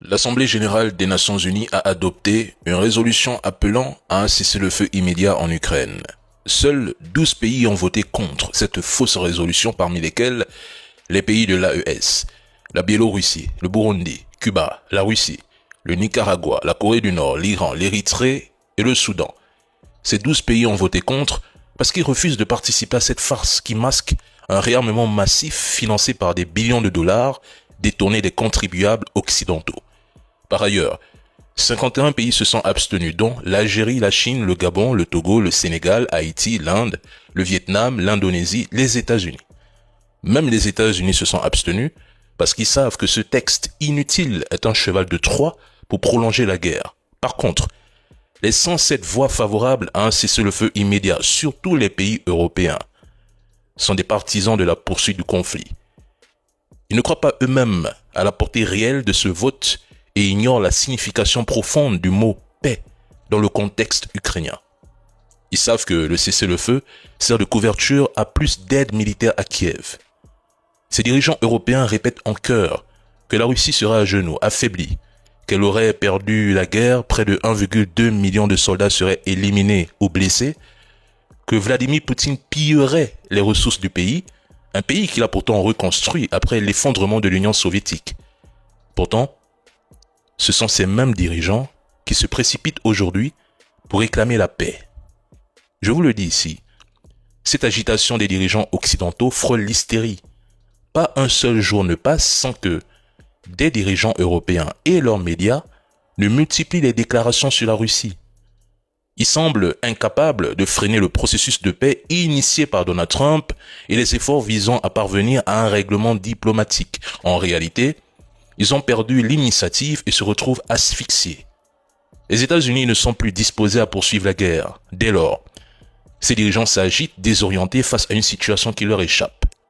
L'Assemblée générale des Nations unies a adopté une résolution appelant à un cessez-le-feu immédiat en Ukraine. Seuls 12 pays ont voté contre cette fausse résolution, parmi lesquels les pays de l'AES, la Biélorussie, le Burundi, Cuba, la Russie, le Nicaragua, la Corée du Nord, l'Iran, l'Érythrée et le Soudan. Ces 12 pays ont voté contre parce qu'ils refusent de participer à cette farce qui masque un réarmement massif financé par des billions de dollars détournés des contribuables occidentaux. Par ailleurs, 51 pays se sont abstenus, dont l'Algérie, la Chine, le Gabon, le Togo, le Sénégal, Haïti, l'Inde, le Vietnam, l'Indonésie, les États-Unis. Même les États-Unis se sont abstenus parce qu'ils savent que ce texte inutile est un cheval de Troie pour prolonger la guerre. Par contre, les 107 voix favorables à un cessez-le-feu immédiat, surtout les pays européens, sont des partisans de la poursuite du conflit. Ils ne croient pas eux-mêmes à la portée réelle de ce vote et ignorent la signification profonde du mot « paix » dans le contexte ukrainien. Ils savent que le cessez-le-feu sert de couverture à plus d'aide militaire à Kiev. Ces dirigeants européens répètent en chœur que la Russie sera à genoux, affaiblie, qu'elle aurait perdu la guerre, près de 1,2 million de soldats seraient éliminés ou blessés, que Vladimir Poutine pillerait les ressources du pays, un pays qu'il a pourtant reconstruit après l'effondrement de l'Union soviétique. Pourtant, ce sont ces mêmes dirigeants qui se précipitent aujourd'hui pour réclamer la paix. Je vous le dis ici, cette agitation des dirigeants occidentaux frôle l'hystérie. Pas un seul jour ne passe sans que des dirigeants européens et leurs médias ne multiplient les déclarations sur la Russie. Ils semblent incapables de freiner le processus de paix initié par Donald Trump et les efforts visant à parvenir à un règlement diplomatique. En réalité, ils ont perdu l'initiative et se retrouvent asphyxiés. Les États-Unis ne sont plus disposés à poursuivre la guerre. Dès lors, ces dirigeants s'agitent désorientés face à une situation qui leur échappe.